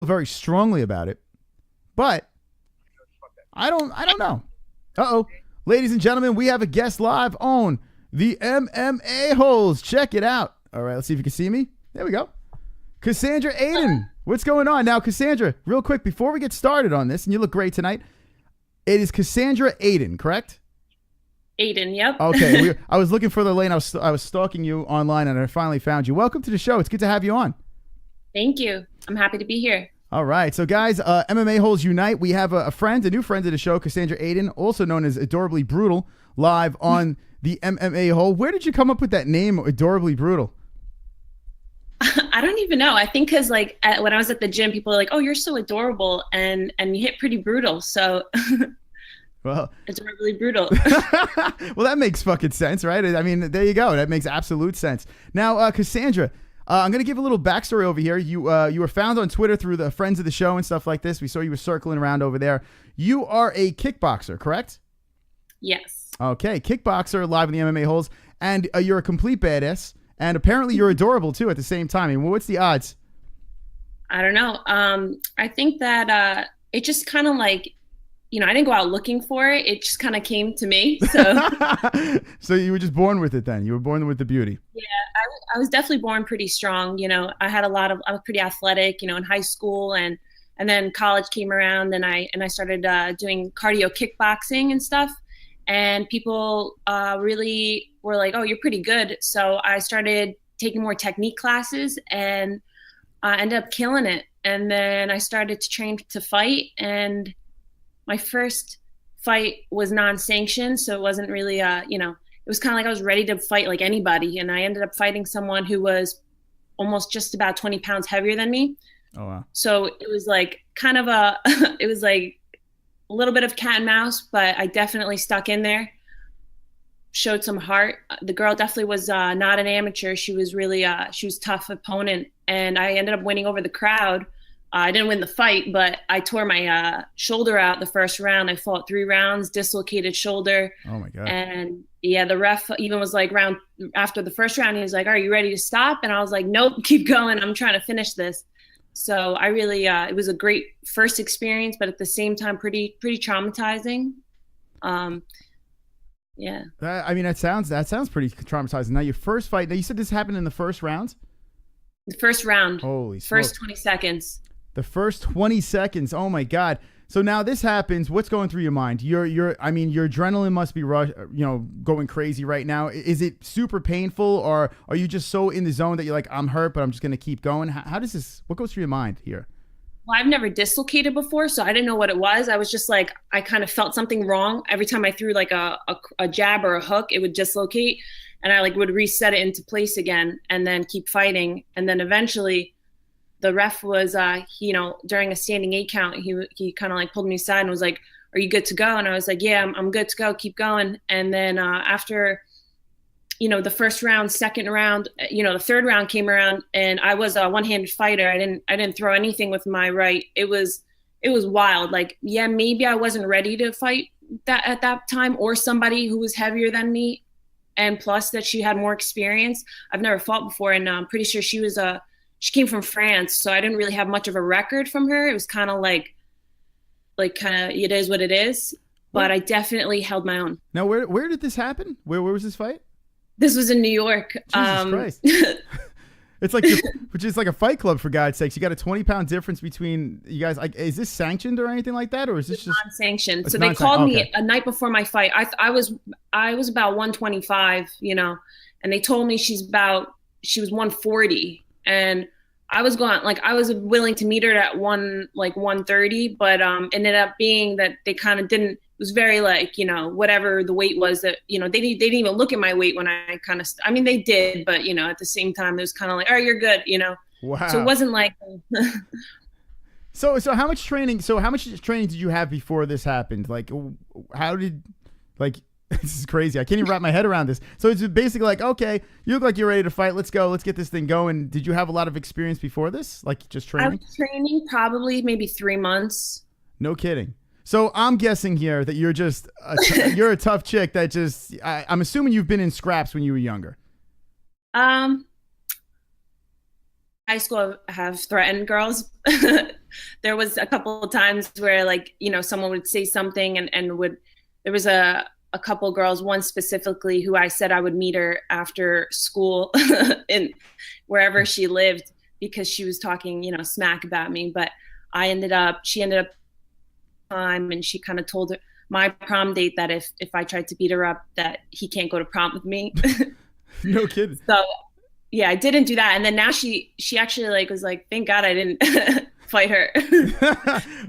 very strongly about it, but I don't know. Uh-oh. Ladies and gentlemen, we have a guest live on the MMA holes. Check it out. All right, let's see if you can see me. There we go. Cassandra Aydin. What's going on? Now, Cassandra, real quick, before we get started on this, and you look great tonight, it is Cassandra Aydin, correct? Aydin, yep. Okay. I was looking for the lane. I was stalking you online, and I finally found you. Welcome to the show. It's good to have you on. Thank you. I'm happy to be here. All right. So, guys, MMA Holes Unite. We have a new friend of the show, Cassandra Aydin, also known as Adorably Brutal, live on the MMA Hole. Where did you come up with that name, Adorably Brutal? I don't even know. I think because when I was at the gym, people were like, "Oh, you're so adorable, and you hit pretty brutal." So, Well, adorably brutal. well, that makes fucking sense, right? I mean, there you go. That makes absolute sense. Now, Cassandra, I'm going to give a little backstory over here. You were found on Twitter through the friends of the show and stuff like this. We saw you were circling around over there. You are a kickboxer, correct? Yes. Okay, kickboxer live in the MMA holes, and you're a complete badass, and apparently you're adorable too at the same time. I mean, what's the odds? I don't know. I think that it just kind of I didn't go out looking for it. It just kind of came to me. So, So you were just born with it then. You were born with the beauty. yeah, I was definitely born pretty strong. I was pretty athletic, in high school and then college came around and I started doing cardio kickboxing and stuff. And people really were like, "Oh, you're pretty good." So I started taking more technique classes and ended up killing it. And then I started to train to fight. And my first fight was non-sanctioned, so it wasn't really, it was kind of like I was ready to fight like anybody. And I ended up fighting someone who was almost just about 20 pounds heavier than me. Oh wow. So it was like kind of it was like a little bit of cat and mouse, but I definitely stuck in there, showed some heart. The girl definitely was not an amateur. She was really, she was a tough opponent. And I ended up winning over the crowd. I didn't win the fight, but I tore my shoulder out the first round. I fought 3 rounds, dislocated shoulder. Oh my God. And yeah, the ref even was like after the first round, he was like, "Are you ready to stop?" And I was like, "Nope, keep going. I'm trying to finish this." So I really, it was a great first experience, but at the same time, pretty traumatizing. Yeah. That sounds pretty traumatizing. Now your first fight. Now you said this happened in the first round. The first round, Holy first smokes. 20 seconds. The first 20 seconds. Oh my God. So now this happens. What's going through your mind? Your adrenaline must be going crazy right now. Is it super painful, or are you just so in the zone that you're like, I'm hurt, but I'm just going to keep going? How does this, what goes through your mind here? Well, I've never dislocated before, so I didn't know what it was. I was just like, I kind of felt something wrong. Every time I threw like a jab or a hook, it would dislocate, and I would reset it into place again and then keep fighting. And then eventually the ref was, during a standing 8 count, he kind of pulled me aside and was like, "Are you good to go?" And I was like, "Yeah, I'm good to go. Keep going." And then after, the first round, second round, the third round came around, and I was a one-handed fighter. I didn't throw anything with my right. It was wild. Yeah, maybe I wasn't ready to fight that at that time, or somebody who was heavier than me, and plus that she had more experience. I've never fought before, and I'm pretty sure she came from France, so I didn't really have much of a record from her. It was kind of like it is what it is, but I definitely held my own. Now, where did this happen? Where was this fight? This was in New York. Jesus Christ. It's like, which is like a fight club, for God's sakes. You got a 20-pound difference between you guys. Like, is this sanctioned or anything like that, or is this just non-sanctioned? So they called me a night before my fight. I was about 125, and they told me she was 140, and I was willing to meet her at 130, but ended up being that they kind of didn't. It was very whatever the weight was that they didn't even look at my weight when I kind of. I mean, they did, but at the same time, it was kind of like, "Oh, you're good," Wow. So it wasn't like. So how much training? So how much training did you have before this happened? This is crazy. I can't even wrap my head around this. So it's basically like, okay, you look like you're ready to fight. Let's go. Let's get this thing going. Did you have a lot of experience before this? Like just training? I was training probably maybe 3 months. No kidding. So I'm guessing here that you're just you're a tough chick that just I'm assuming you've been in scraps when you were younger. High school have threatened girls. there was a couple of times where like, someone would say something and there was a couple girls, one specifically who I said I would meet her after school in wherever she lived because she was talking, smack about me. But she ended up time and she kind of told my prom date that if I tried to beat her up, that he can't go to prom with me. No kidding. So yeah, I didn't do that. And then now she actually like was like, thank God I didn't fight her.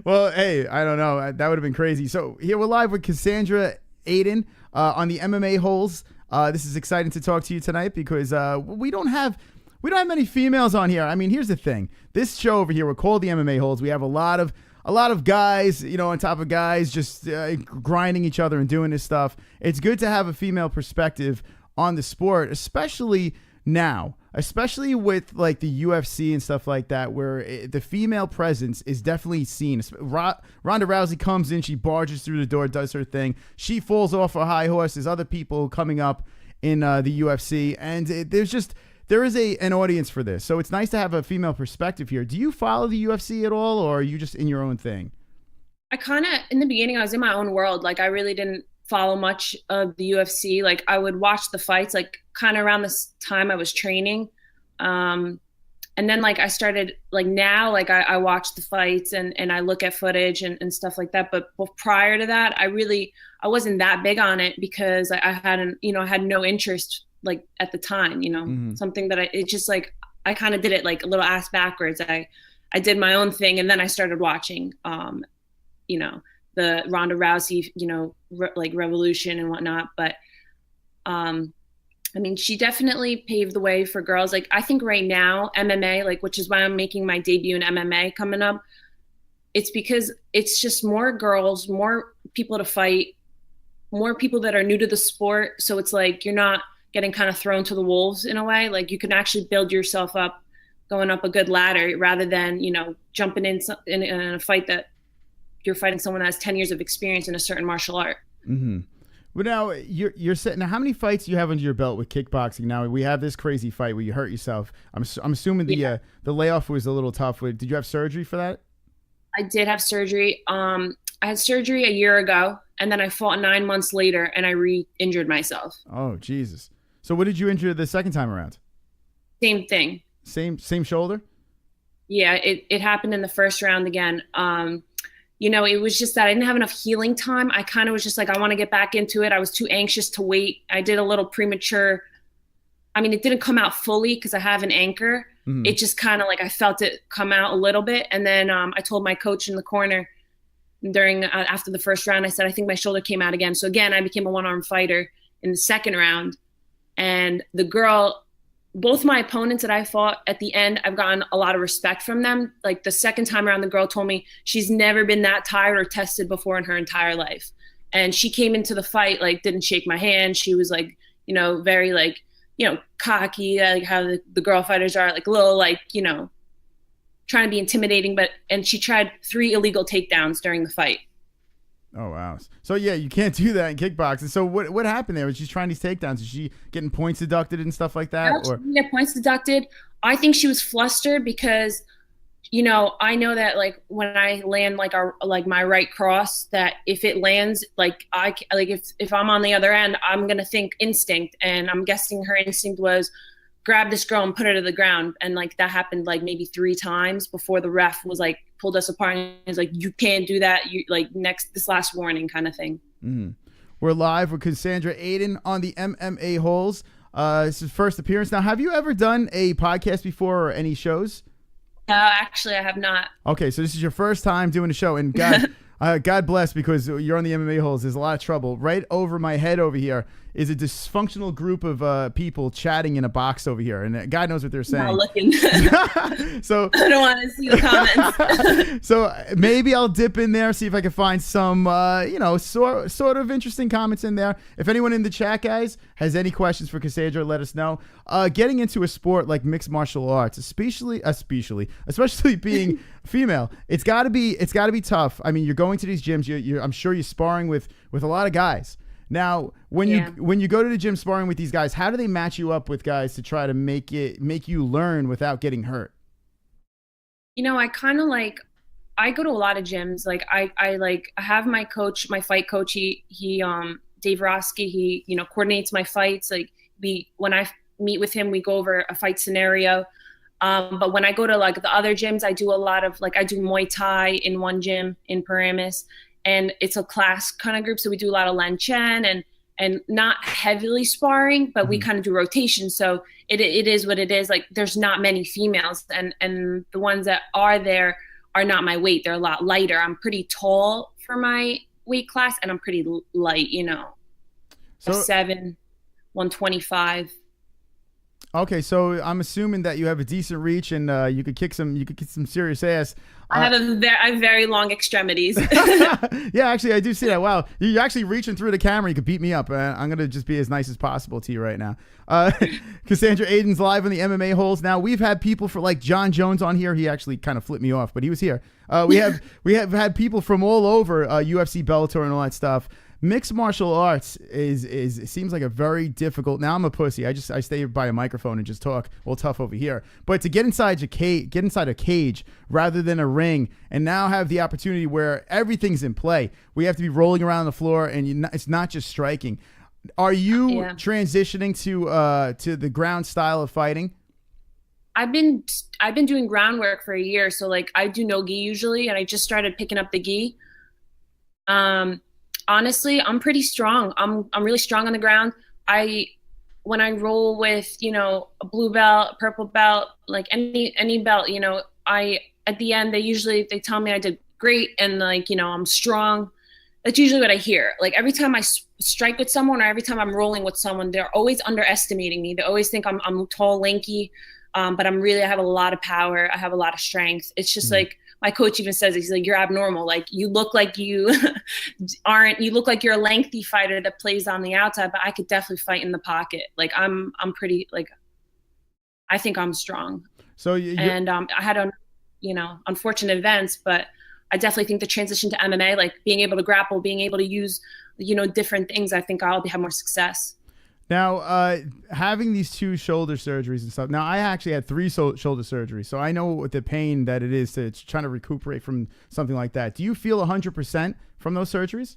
Well, hey, I don't know. That would have been crazy. So here we're live with Cassandra Aydin on the MMA holes. This is exciting to talk to you tonight because we don't have many females on here. I mean, here's the thing. This show over here, we're called the MMA holes. We have a lot of guys, on top of guys just grinding each other and doing this stuff. It's good to have a female perspective on the sport, especially now, especially with like the UFC and stuff like that, where the female presence is definitely seen. Ronda Rousey comes in, she barges through the door, does her thing. She falls off a high horse. There's other people coming up in the UFC, and there is an audience for this. So it's nice to have a female perspective here. Do you follow the UFC at all, or are you just in your own thing? I kind of, in the beginning, I was in my own world. Like I really didn't follow much of the UFC. Like I would watch the fights, like kind of around this time I was training. And then like I started like now, like I watch the fights and I look at footage and stuff like that. But prior to that, I wasn't that big on it because I hadn't, I had no interest like at the time, something that it's just like, I kind of did it like a little ass backwards. I did my own thing. And then I started watching, the Ronda Rousey, like revolution and whatnot. But, I mean, she definitely paved the way for girls. Like, I think right now, MMA, like, which is why I'm making my debut in MMA coming up, it's because it's just more girls, more people to fight, more people that are new to the sport. So it's like, you're not getting kind of thrown to the wolves in a way. Like, you can actually build yourself up, going up a good ladder, rather than, jumping in a fight that you're fighting someone that has 10 years of experience in a certain martial art. Mm-hmm. Well, now you're set. Now, how many fights do you have under your belt with kickboxing? Now we have this crazy fight where you hurt yourself. I'm assuming the layoff was a little tough. Did you have surgery for that? I did have surgery. I had surgery a year ago, and then I fought 9 months later, and I re-injured myself. Oh, Jesus! So what did you injure the second time around? Same thing. Same shoulder? Yeah, it happened in the first round again. It was just that I didn't have enough healing time. I kind of was just like, I want to get back into it. I was too anxious to wait. I did a little premature. I mean, it didn't come out fully because I have an anchor. Mm-hmm. It just kind of like, I felt it come out a little bit. And then I told my coach in the corner after the first round, I said, I think my shoulder came out again. So again, I became a one-arm fighter in the second round. And both my opponents that I fought at the end, I've gotten a lot of respect from them. Like the second time around, the girl told me she's never been that tired or tested before in her entire life. And she came into the fight, like didn't shake my hand. She was like, very like, cocky, like how the girl fighters are, like a little like, trying to be intimidating. And she tried 3 illegal takedowns during the fight. Oh, wow. So, yeah, you can't do that in kickboxing. So what happened there? Was she trying these takedowns? Is she getting points deducted and stuff like that? She didn't get points deducted. I think she was flustered because, I know that, like, when I land, like my right cross, that if it lands, if I'm on the other end, I'm going to think instinct. And I'm guessing her instinct was grab this girl and put her to the ground. And, like, that happened, like, maybe 3 times before the ref was, like, pulled us apart and was like, you can't do that. You this last warning kind of thing. Mm-hmm. We're live with Cassandra Aydin on the MMA holes. This is first appearance. Now, have you ever done a podcast before or any shows? No, actually, I have not. Okay, so this is your first time doing a show, and God bless, because you're on the MMA holes. There's a lot of trouble. Right over my head over here is a dysfunctional group of people chatting in a box over here, and God knows what they're saying. I'm not looking. So I don't want to see the comments. So maybe I'll dip in there, see if I can find some, sort of interesting comments in there. If anyone in the chat, guys, has any questions for Cassandra, let us know. Getting into a sport like mixed martial arts, especially being female, it's got to be tough. I mean, you're going to these gyms. I'm sure you're sparring with a lot of guys. Now, when you go to the gym sparring with these guys, how do they match you up with guys to try to make you learn without getting hurt? I kind of I go to a lot of gyms. Like I have my coach, my fight coach. He Dave Roski. He coordinates my fights. Like when I meet with him, we go over a fight scenario. But when I go to like the other gyms, I do a lot of I do Muay Thai in one gym in Paramus, and it's a class kind of group. So we do a lot of Lan Chen and not heavily sparring, but we kind of do rotation. So it is what it is. Like there's not many females, and the ones that are there are not my weight. They're a lot lighter. I'm pretty tall for my weight class, and I'm pretty light. So 125. Okay, so I'm assuming that you have a decent reach and you could kick some serious ass. I have very long extremities. Yeah, actually, I do see that. Wow, you're actually reaching through the camera. You could beat me up. I'm gonna just be as nice as possible to you right now. Cassandra, Aydin's live on the MMA holes. Now we've had people for like John Jones on here. He actually kind of flipped me off, but he was here. We have had people from all over UFC, Bellator, and all that stuff. Mixed martial arts it seems like a very difficult. Now I'm a pussy. I stay by a microphone and just talk all tough over here. But to get inside a cage rather than a ring, and now have the opportunity where everything's in play. We have to be rolling around the floor, and it's not just striking. Are you transitioning to the ground style of fighting? I've been doing groundwork for a year, so like I do no gi usually, and I just started picking up the gi. Honestly, I'm pretty strong. I'm really strong on the ground. When I roll with, a blue belt, purple belt, like any belt, at the end they tell me I did great and I'm strong. That's usually what I hear. Like every time I strike with someone or every time I'm rolling with someone, they're always underestimating me. They always think I'm tall, lanky, but I have a lot of power. I have a lot of strength. It's just like, my coach even says, he's like, you're abnormal. Like you look like you you look like you're a lengthy fighter that plays on the outside, but I could definitely fight in the pocket. Like I'm pretty, I think I'm strong. So I had unfortunate events, but I definitely think the transition to MMA, like being able to grapple, being able to use, different things, I think I'll have more success. Now, having these 2 shoulder surgeries and stuff. Now, I actually had 3 shoulder surgeries, so I know what the pain that it is to trying to recuperate from something like that. Do you feel 100% from those surgeries?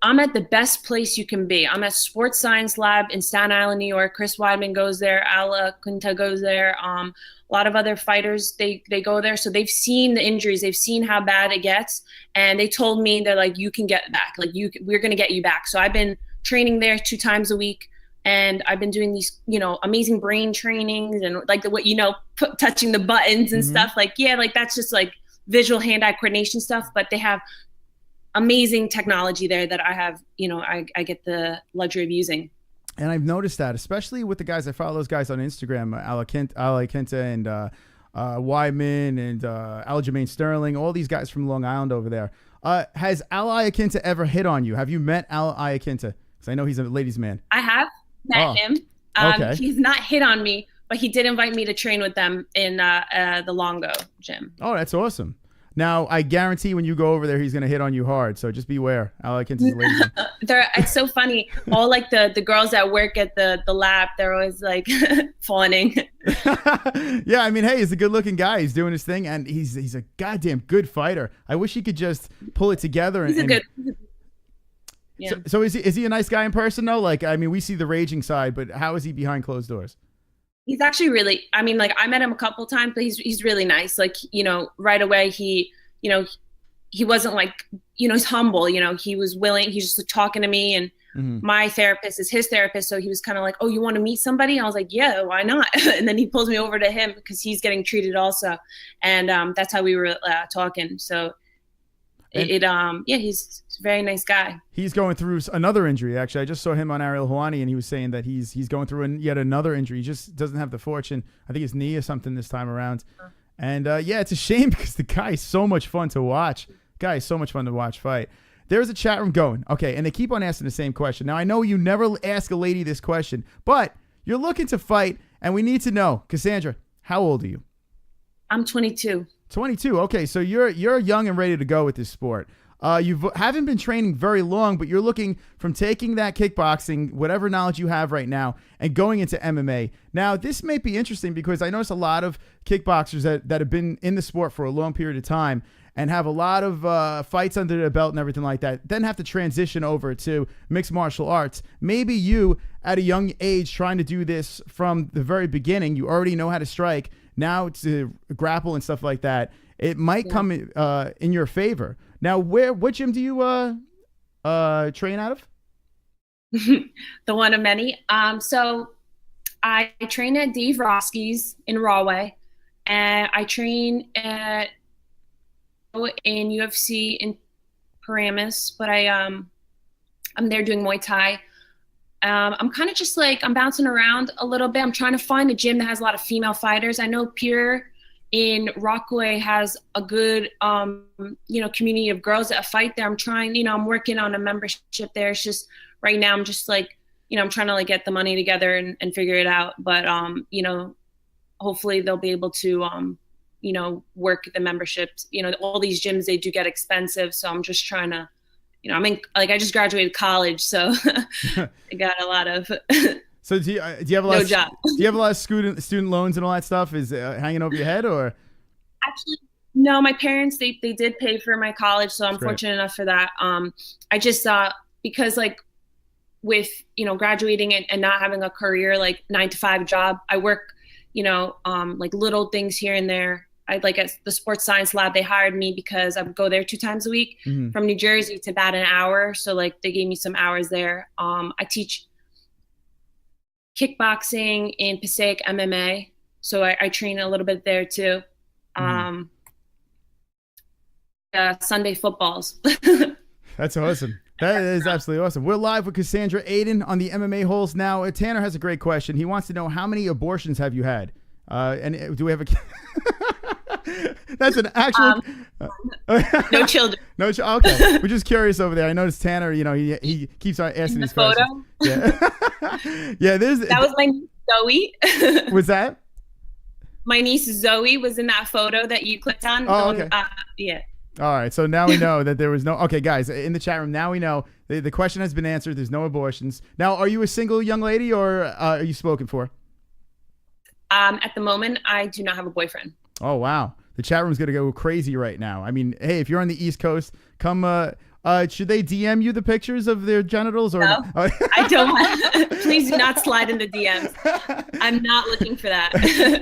I'm at the best place you can be. I'm at Sports Science Lab in Staten Island, New York. Chris Weidman goes there. Ala Kunta goes there. A lot of other fighters, they go there. So they've seen the injuries. They've seen how bad it gets. And they told me, they're like, you can get back. Like we're going to get you back. So I've been training there 2 times a week, and I've been doing these amazing brain trainings and touching the buttons and stuff, that's just like visual hand-eye coordination stuff, but they have amazing technology there that I have I get the luxury of using. And I've noticed that, especially with the guys, I follow those guys on Instagram, Ala Kinta and Weidman and Aljamain Sterling, all these guys from Long Island over there. Has Al Iaquinta ever hit on you? Have you met Al Iaquinta? Because I know he's a ladies' man. I have met him. Okay. He's not hit on me, but he did invite me to train with them in the Longo gym. Oh, that's awesome. Now, I guarantee when you go over there, he's going to hit on you hard. So just beware. Al Iaquinta's a ladies' man. It's so funny. All like the girls that work at the lab, they're always like fawning. Yeah, I mean, hey, he's a good-looking guy. He's doing his thing, and he's a goddamn good fighter. I wish he could just pull it together. Yeah. So is he a nice guy in person though? Like, I mean, we see the raging side, but how is he behind closed doors? He's actually really, I met him a couple times, but he's really nice. Like, right away he wasn't like, he's humble, he was willing, he's just talking to me, and my therapist is his therapist. So he was kind of like, oh, you want to meet somebody? I was like, yeah, why not? And then he pulls me over to him because he's getting treated also. And that's how we were talking. So he's a very nice guy. He's going through another injury. Actually, I just saw him on Ariel Helwani, and he was saying that he's going through yet another injury. He just doesn't have the fortune. I think his knee or something this time around. And it's a shame because the guy is so much fun to watch. Fight. There's a chat room going. Okay, and they keep on asking the same question. Now, I know you never ask a lady this question, but you're looking to fight, and we need to know, Cassandra, how old are you? I'm 22. 22. Okay, so you're young and ready to go with this sport. You haven't been training very long, but you're looking from taking that kickboxing, whatever knowledge you have right now, and going into MMA. Now, this may be interesting because I notice a lot of kickboxers that have been in the sport for a long period of time and have a lot of fights under their belt and everything like that, then have to transition over to mixed martial arts. Maybe you, at a young age, trying to do this from the very beginning, you already know how to strike. Now to grapple and stuff like that, it might come in your favor. Now, what gym do you train out of? The one of many. So I train at Dave Roski's in Rahway, and I train in UFC in Paramus, but I'm there doing Muay Thai. I'm kind of just like, I'm bouncing around a little bit. I'm trying to find a gym that has a lot of female fighters. I know Pierre in Rockaway has a good, community of girls that fight there. I'm trying, I'm working on a membership there. It's just right now I'm just like, I'm trying to like get the money together and figure it out. But, hopefully they'll be able to, work the memberships. All these gyms, they do get expensive. So I'm just trying to, I just graduated college, so I got a lot of. So do you have a lot? Do you have a lot of student loans and all that stuff? Is hanging over your head, or? Actually, no. My parents they did pay for my college, so I'm fortunate enough for that. I just because like with graduating and not having a career like 9-to-5 job, I work like little things here and there. I like at the sports science lab, they hired me because I would go there 2 times a week from New Jersey. It's about an hour. So like they gave me some hours there. I teach kickboxing and Passaic MMA. So I train a little bit there too. Sunday footballs. That's awesome. That is absolutely awesome. We're live with Cassandra Aydin on the MMA Holes. Now, Tanner has a great question. He wants to know, how many abortions have you had? And do we have a... That's an actual... no children. No okay. We're just curious over there. I noticed Tanner, he keeps on asking these questions. Yeah. Yeah, that was my niece Zoe. Was that? My niece Zoe was in that photo that you clicked on. Oh, okay. Yeah. All right, so now we know that there was no... Okay, guys, in the chat room, now we know the question has been answered. There's no abortions. Now, are you a single young lady, or are you spoken for? At the moment, I do not have a boyfriend. Oh, wow. The chat room's going to go crazy right now. I mean, hey, if you're on the East Coast, come... should they DM you the pictures of their genitals? Or no, I don't. Please do not slide into DMs. I'm not looking for that.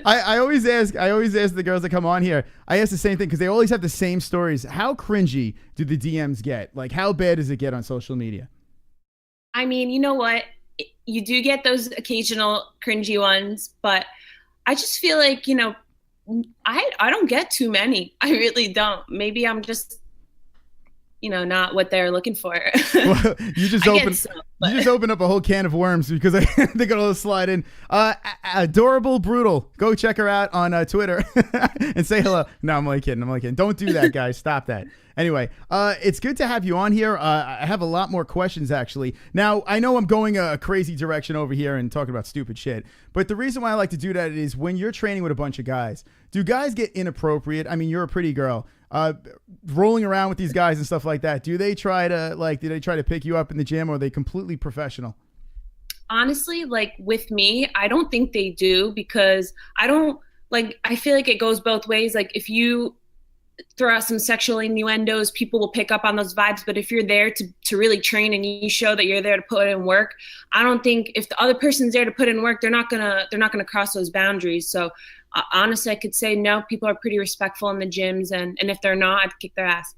I always ask the girls that come on here. I ask the same thing because they always have the same stories. How cringy do the DMs get? Like, how bad does it get on social media? I mean, you know what? You do get those occasional cringy ones, but I just feel like, I don't get too many. I really don't. Maybe I'm just not what they're looking for. Well, you just open up a whole can of worms because I think it'll slide in. Adorable Brutal. Go check her out on Twitter and say hello. No, I'm only kidding. Don't do that, guys. Stop that. Anyway, it's good to have you on here. I have a lot more questions, actually. Now, I know I'm going a crazy direction over here and talking about stupid shit, but the reason why I like to do that is when you're training with a bunch of guys, do guys get inappropriate? I mean, you're a pretty girl. Rolling around with these guys and stuff like that, do they try to pick you up in the gym, or are they completely professional? Honestly, like with me, I don't think they do, because I feel like it goes both ways. Like if you throw out some sexual innuendos, people will pick up on those vibes. But if you're there to really train and you show that you're there to put in work, I don't think if the other person's there to put in work, they're not gonna cross those boundaries. So honestly, I could say no. People are pretty respectful in the gyms, and if they're not, I'd kick their ass.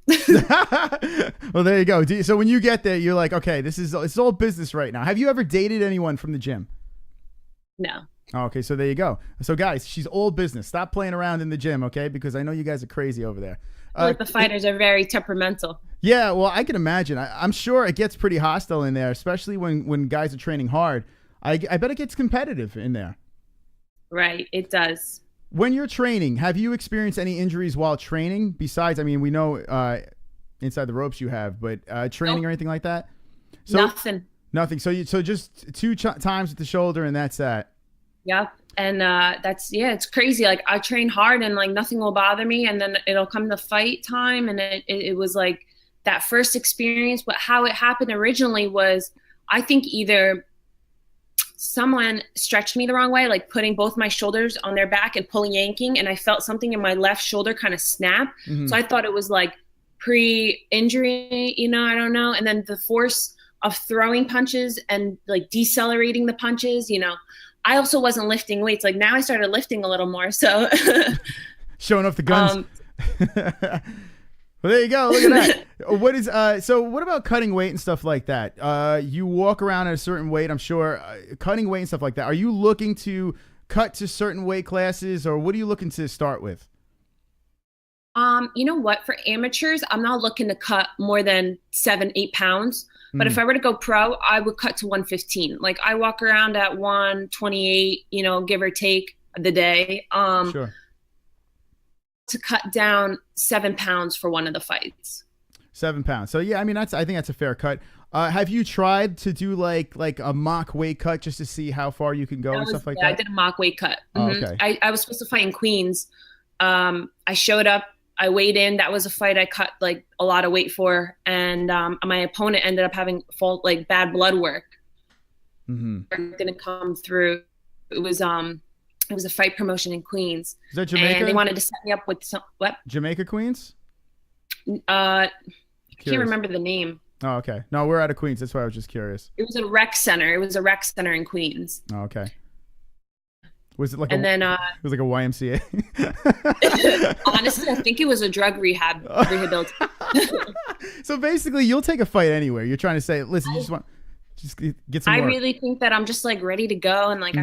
Well, there you go. So when you get there, you're like, okay, it's all business right now. Have you ever dated anyone from the gym? No. Okay, so there you go. So guys, she's all business. Stop playing around in the gym, okay? Because I know you guys are crazy over there. Like the fighters are very temperamental. Yeah, well, I can imagine. I'm sure it gets pretty hostile in there, especially when guys are training hard. I bet it gets competitive in there. Right, it does. When you're training, have you experienced any injuries while training? Besides, I mean, we know inside the ropes you have, but training or anything like that? So, Nothing. So just 2 times with the shoulder, and that's that. Yep. And it's crazy. Like I train hard and like nothing will bother me, and then it'll come to fight time, and it was like that first experience. But how it happened originally was, I think either someone stretched me the wrong way, like putting both my shoulders on their back and pulling, yanking, and I felt something in my left shoulder kind of snap. So I thought it was like pre-injury, I don't know. And then the force of throwing punches and like decelerating the punches, I also wasn't lifting weights. Like now I started lifting a little more. So showing off the guns. Well, there you go. Look at that. What is so what about cutting weight and stuff like that? You walk around at a certain weight, I'm sure. Cutting weight and stuff like that. Are you looking to cut to certain weight classes, or what are you looking to start with? You know what? For amateurs, I'm not looking to cut more than 7-8 pounds. But if I were to go pro, I would cut to 115. Like I walk around at 128, give or take the day. Sure. To cut down 7 pounds for one of the fights. 7 pounds. So yeah, I mean, I think that's a fair cut. Have you tried to do like a mock weight cut just to see how far you can go and stuff like that? I did a mock weight cut. Oh, okay. I was supposed to fight in Queens. I showed up. I weighed in. That was a fight I cut like a lot of weight for, and my opponent ended up having bad blood work. Didn't come through. It was a fight promotion in Queens. Is that Jamaica? And they wanted to set me up with some what? Jamaica, Queens? I can't remember the name. Oh, okay. No, we're out of Queens. That's why I was just curious. It was a rec center. It was a rec center in Queens. Oh, okay. Was it like it was like a YMCA? Honestly, I think it was a drug rehabilitation. So basically, you'll take a fight anywhere. You're trying to say, listen, you just get some. I work. really think that I'm just like ready to go, and like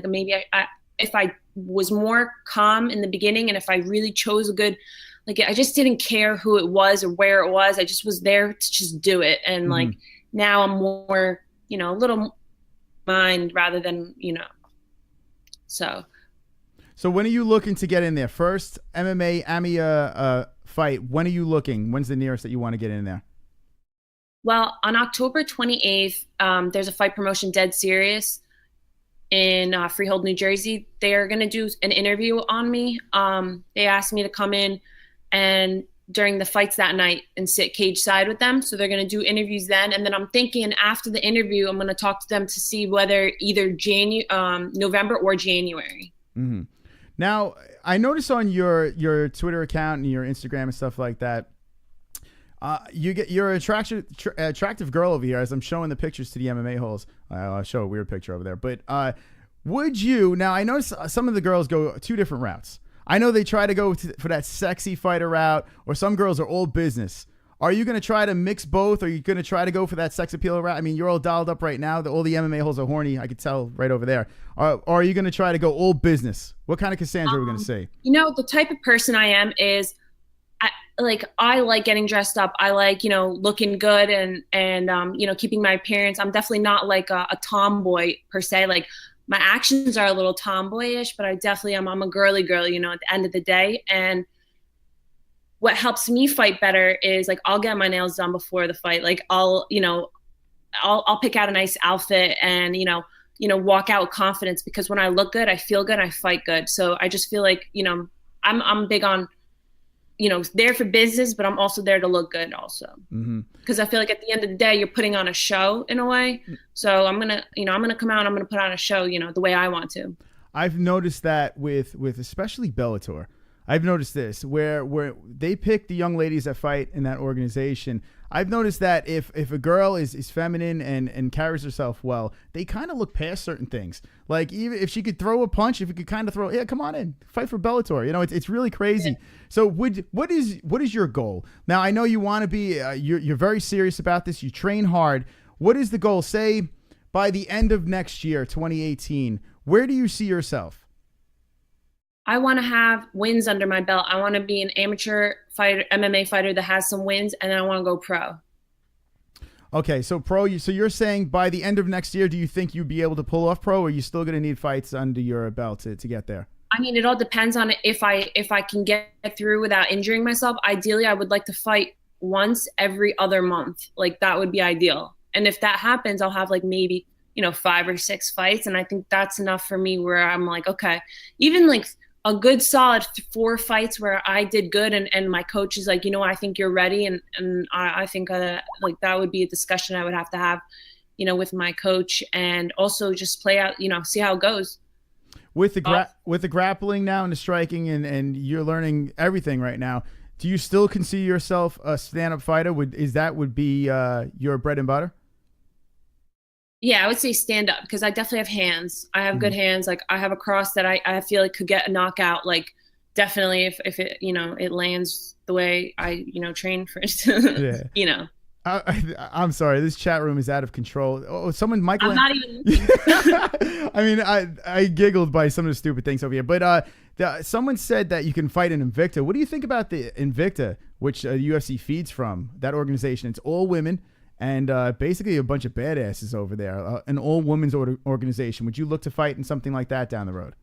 maybe if I was more calm in the beginning, and if I really chose a good, like I just didn't care who it was or where it was. I just was there to just do it, and like now I'm more, a little mind rather than So when are you looking to get in there? First MMA AMIA fight. When are you looking? When's the nearest that you want to get in there? Well, on October 28th, there's a fight promotion, Dead Serious, in Freehold, New Jersey. They are going to do an interview on me. They asked me to come in and during the fights that night and sit cage side with them. So they're going to do interviews then. And then I'm thinking after the interview, I'm going to talk to them to see whether either November or January. Now, I noticed on your Twitter account and your Instagram and stuff like that, you're an attractive girl over here as I'm showing the pictures to the MMA holes. I'll show a weird picture over there. But would you, now I noticed some of the girls go two different routes. I know they try to go for that sexy fighter route, or some girls are all business. Are you going to try to mix both? Or are you going to try to go for that sex appeal route? I mean, you're all dialed up right now. All the MMA holes are horny. I could tell right over there. Or are you going to try to go all business? What kind of Cassandra are we going to see? The type of person I am is I like getting dressed up. I like, looking good and keeping my appearance. I'm definitely not like a tomboy per se. Like my actions are a little tomboyish, but I definitely am. I'm a girly girl, at the end of the day. And what helps me fight better is like, I'll get my nails done before the fight. Like I'll pick out a nice outfit and, walk out with confidence, because when I look good, I feel good, I fight good. So I just feel like, I'm big on, there for business, but I'm also there to look good also. Because I feel like at the end of the day, you're putting on a show in a way. So I'm going to come out and I'm going to put on a show, the way I want to. I've noticed that with especially Bellator. I've noticed this where they pick the young ladies that fight in that organization. I've noticed that if a girl is feminine and carries herself well, they kind of look past certain things. Like even if she could throw a punch, if you could kind of throw, yeah, come on in, fight for Bellator. It's really crazy. Yeah. So what is your goal? Now I know you want to be you're very serious about this. You train hard. What is the goal? Say by the end of next year, 2018, where do you see yourself? I want to have wins under my belt. I want to be an amateur fighter, MMA fighter that has some wins, and then I want to go pro. Okay, so pro. So you're saying by the end of next year, do you think you'd be able to pull off pro, or are you still going to need fights under your belt to get there? I mean, it all depends on if I can get through without injuring myself. Ideally, I would like to fight once every other month. Like that would be ideal. And if that happens, I'll have like maybe 5 or 6 fights, and I think that's enough for me. Where I'm like, okay, even like a good solid 4 fights where I did good, and my coach is like, you know, I think you're ready, and I think like that would be a discussion I would have to have, you know, with my coach, and also just play out, you know, see how it goes. With the grappling now and the striking, and you're learning everything right now. Do you still consider yourself a stand-up fighter? Would be your bread and butter? Yeah, I would say stand up, because I definitely have hands. I have good hands. Like I have a cross that I feel like could get a knockout. Like definitely if it, you know, it lands the way I, you know, train for it. Yeah. You know. I'm sorry. This chat room is out of control. Oh, Michael. I'm not even. I mean, I giggled by some of the stupid things over here, but someone said that you can fight in Invicta. What do you think about the Invicta, which UFC feeds from? That organization. It's all women and basically a bunch of badasses over there. An all women's organization. Would you look to fight in something like that down the road?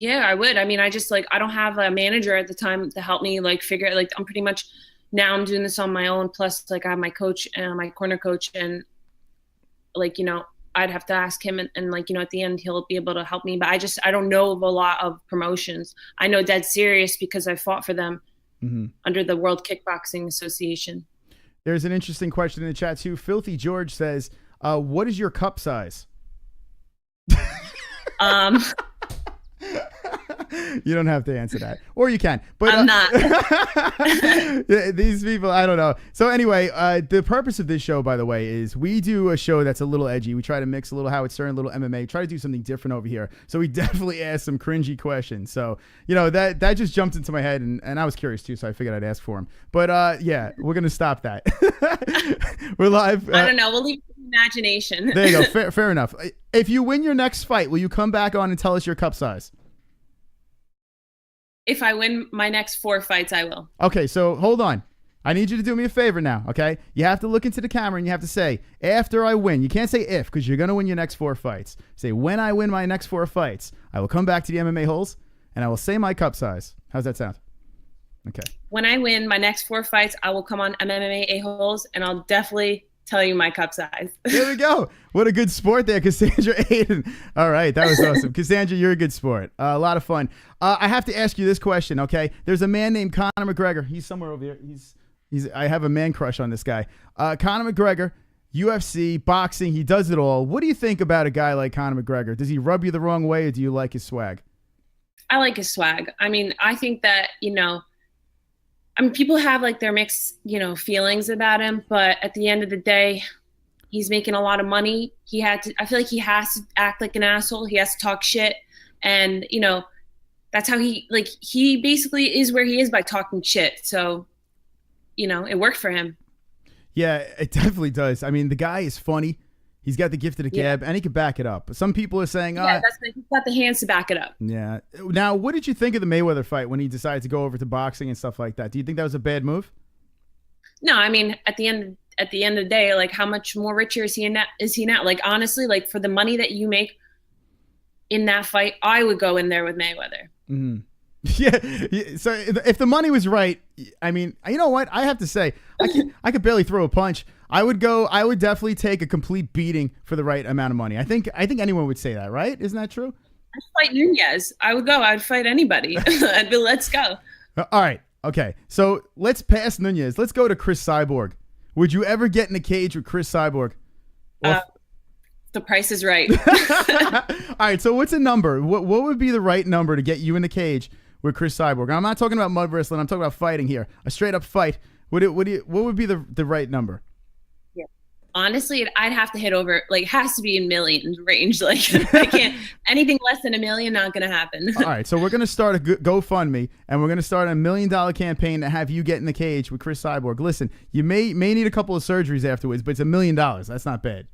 Yeah, I would. I mean, I don't have a manager at the time to help me like figure it. Like I'm pretty much. Now I'm doing this on my own. Plus, like I have my coach and my corner coach, and like, you know, I'd have to ask him, and like, you know, at the end he'll be able to help me. But I don't know of a lot of promotions. I know Dead Serious because I fought for them under the World Kickboxing Association. There's an interesting question in the chat too. Filthy George says, "What is your cup size?" You don't have to answer that, or you can, but I'm not. These people, I don't know. So anyway, the purpose of this show, by the way, is we do a show that's a little edgy. We try to mix a little Howard Stern, a little MMA, try to do something different over here. So we definitely ask some cringy questions. So, you know, that just jumped into my head, and I was curious too, so I figured I'd ask for him. But yeah, we're gonna stop that. We're live. I don't know. We'll leave it to imagination. There you go. Fair enough. If you win your next fight, will you come back on and tell us your cup size? If I win my next 4 fights, I will. Okay, so hold on. I need you to do me a favor now, okay? You have to look into the camera and you have to say, after I win. You can't say if, because you're going to win your next 4 fights. Say, when I win my next 4 fights, I will come back to the MMA holes and I will say my cup size. How's that sound? Okay. When I win my next 4 fights, I will come on MMA A-holes, and I'll definitely tell you my cup size. There we go. What a good sport there, Cassandra Aydin. All right, that was awesome. Cassandra, you're a good sport. A lot of fun. I have to ask you this question, okay? There's a man named Conor McGregor. He's somewhere over here. I have a man crush on this guy. Conor McGregor, UFC, boxing, he does it all. What do you think about a guy like Conor McGregor? Does he rub you the wrong way, or do you like his swag? I like his swag. I mean, I think that, you know, I mean, people have like their mixed, you know, feelings about him, but at the end of the day, he's making a lot of money. I feel like he has to act like an asshole. He has to talk shit. And, you know, that's how he basically is where he is, by talking shit. So, you know, it worked for him. Yeah, it definitely does. I mean, the guy is funny. He's got the gift of the gab, and he can back it up. Some people are saying, he's got the hands to back it up. Yeah. Now, what did you think of the Mayweather fight when he decided to go over to boxing and stuff like that? Do you think that was a bad move? No, I mean, at the end of the day, like, how much more richer is he now? Like, honestly, like, for the money that you make in that fight, I would go in there with Mayweather. Mm-hmm. Yeah. So if the money was right, I mean, you know what? I have to say, I could barely throw a punch. I would definitely take a complete beating for the right amount of money. I think anyone would say that, right? Isn't that true? I'd fight Nunez. I would fight anybody. I'd be, let's go. All right. Okay. So let's pass Nunez. Let's go to Chris Cyborg. Would you ever get in a cage with Chris Cyborg? The price is right. All right. So what's a number? What would be the right number to get you in the cage with Chris Cyborg? And I'm not talking about mud wrestling. I'm talking about fighting here. A straight up fight. What would be the right number? Yeah. Honestly, I'd have to hit over, like, has to be in millions range. Like, I can't, anything less than $1 million, not going to happen. All right. So we're going to start a GoFundMe, and we're going to start a $1 million campaign to have you get in the cage with Chris Cyborg. Listen, you may need a couple of surgeries afterwards, but it's $1 million. That's not bad.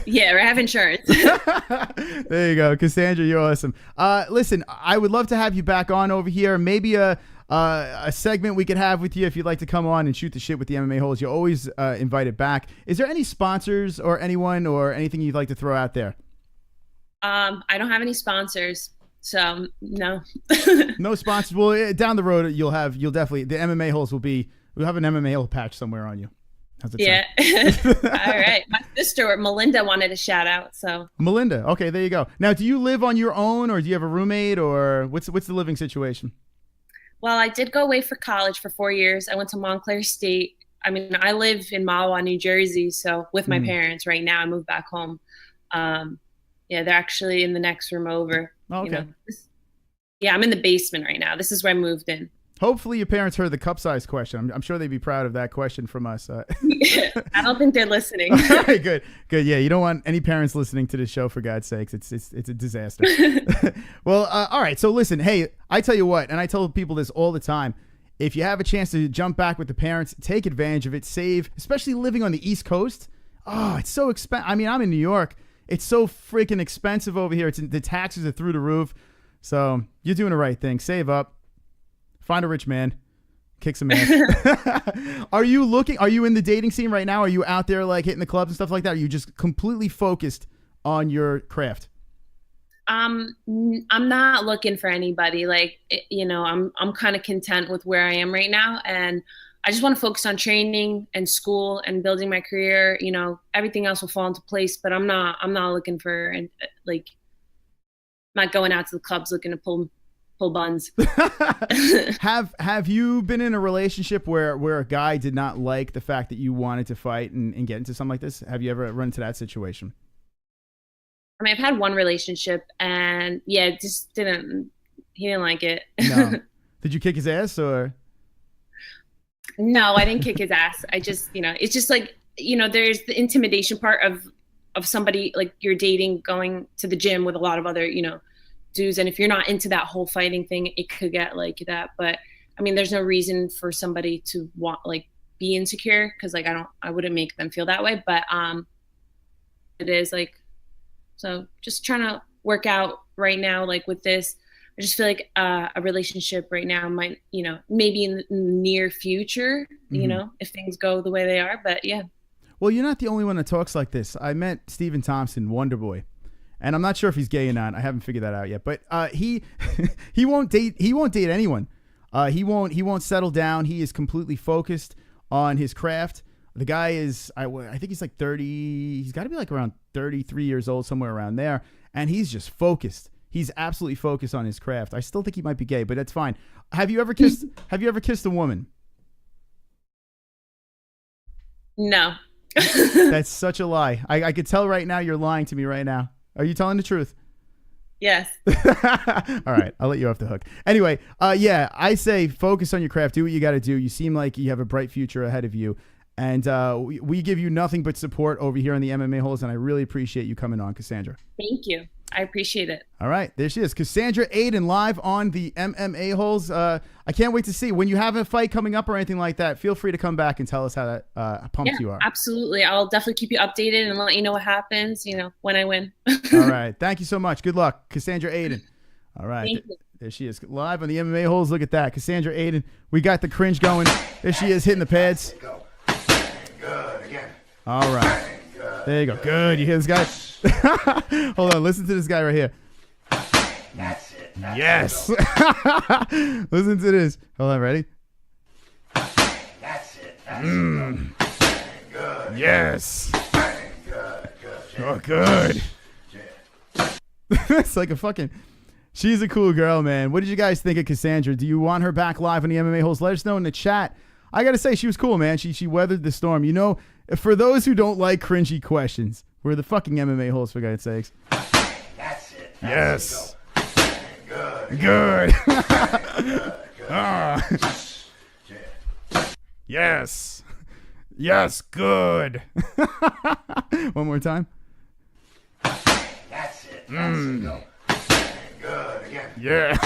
Yeah, I have insurance. There you go, Cassandra. You're awesome. Listen, I would love to have you back on over here. Maybe a segment we could have with you if you'd like to come on and shoot the shit with the MMA holes. You're always invited back. Is there any sponsors or anyone or anything you'd like to throw out there? I don't have any sponsors, so no. No sponsors. Well, down the road, you'll definitely, the MMA holes we'll have an MMA hole patch somewhere on you. How's it Yeah. sound? All right. My sister Melinda wanted a shout out. So Melinda. Okay, there you go. Now, do you live on your own, or do you have a roommate, or what's the living situation? well, I did go away for college for 4 years. I went to Montclair State. I mean, I live in Mahwah, New Jersey, so with my Mm. parents right now. I moved back home. Um, yeah, they're actually in the next room over. Oh, You okay. know, yeah, I'm in the basement right now. This is where I moved in. Hopefully, your parents heard the cup size question. I'm sure they'd be proud of that question from us. I don't think they're listening. All right, good, good. Yeah, you don't want any parents listening to this show, for God's sakes. It's a disaster. Well, all right. So listen, hey, I tell you what, and I tell people this all the time. If you have a chance to jump back with the parents, take advantage of it. Save, especially living on the East Coast. Oh, it's so expensive. I mean, I'm in New York. It's so freaking expensive over here. The taxes are through the roof. So you're doing the right thing. Save up. Find a rich man. Kick some ass. Are you in the dating scene right now? Are you out there like hitting the clubs and stuff like that? Are you just completely focused on your craft? I'm not looking for anybody. Like, I'm kind of content with where I am right now, and I just want to focus on training and school and building my career. Everything else will fall into place. But I'm not looking for, and like, not going out to the clubs looking to pull buns. Have you been in a relationship where a guy did not like the fact that you wanted to fight and get into something like this? Have you ever run into that situation? I mean, I've had one relationship, and yeah, it just he didn't like it. No. Did you kick his ass or? No, I didn't kick his ass. I just, it's just like, there's the intimidation part of somebody like you're dating going to the gym with a lot of other, dudes. And if you're not into that whole fighting thing, it could get like that. But I mean, there's no reason for somebody to want, like, be insecure. Cause like, I wouldn't make them feel that way, but, it is like, so just trying to work out right now, like with this, I just feel like, a relationship right now might, maybe in the near future, if things go the way they are, but yeah. Well, you're not the only one that talks like this. I met Stephen Thompson, Wonder Boy. And I'm not sure if he's gay or not. I haven't figured that out yet. But he won't date. He won't date anyone. He won't settle down. He is completely focused on his craft. The guy is, I think he's like 30. He's got to be like around 33 years old, somewhere around there. And he's just focused. He's absolutely focused on his craft. I still think he might be gay, but that's fine. Have you ever kissed a woman? No. That's such a lie. I could tell right now you're lying to me right now. Are you telling the truth? Yes. All right. I'll let you off the hook. Anyway, yeah, I say focus on your craft. Do what you got to do. You seem like you have a bright future ahead of you. And we give you nothing but support over here on the MMA Holes. And I really appreciate you coming on, Cassandra. Thank you. I appreciate it. All right. There she is. Cassandra Aydin live on the MMA Holes. I can't wait to see. When you have a fight coming up or anything like that, feel free to come back and tell us how that pumped you are. Absolutely. I'll definitely keep you updated and let you know what happens, when I win. All right. Thank you so much. Good luck, Cassandra Aydin. All right. Thank you. There she is, live on the MMA Holes. Look at that. Cassandra Aydin. We got the cringe going. There she is, hitting the pads. Good again. All right. There you go. Good. You hear this guy? Hold on. Listen to this guy right here. That's it. Yes. Listen to this. Hold on. Ready? That's it. Good. Yes. Good. Oh, good. It's like a fucking... She's a cool girl, man. What did you guys think of Cassandra? Do you want her back live on the MMA Holes? Let us know in the chat. I got to say, she was cool, man. She weathered the storm. For those who don't like cringy questions, we're the fucking MMA Holes, for God's sakes. That's it. Yes. Good. Good. Good. Ah. Yes. Yes, good. One more time. That's it. Good again. Yeah.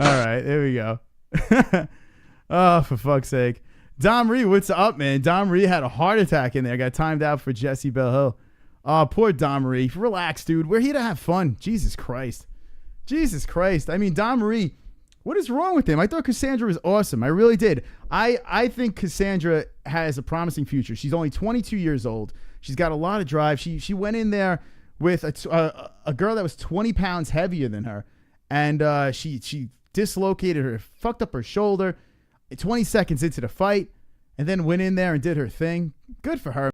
All right, there we go. Oh, for fuck's sake. Dom Ree, what's up, man? Dom Ree had a heart attack in there. Got timed out for Jesse Bell Hill. Oh, poor Dom Ree. Relax, dude. We're here to have fun. Jesus Christ. Jesus Christ. I mean, Dom Ree, what is wrong with him? I thought Cassandra was awesome. I really did. I think Cassandra has a promising future. She's only 22 years old. She's got a lot of drive. She went in there with a girl that was 20 pounds heavier than her, and she dislocated her, fucked up her shoulder. 20 seconds into the fight and then went in there and did her thing. Good for her.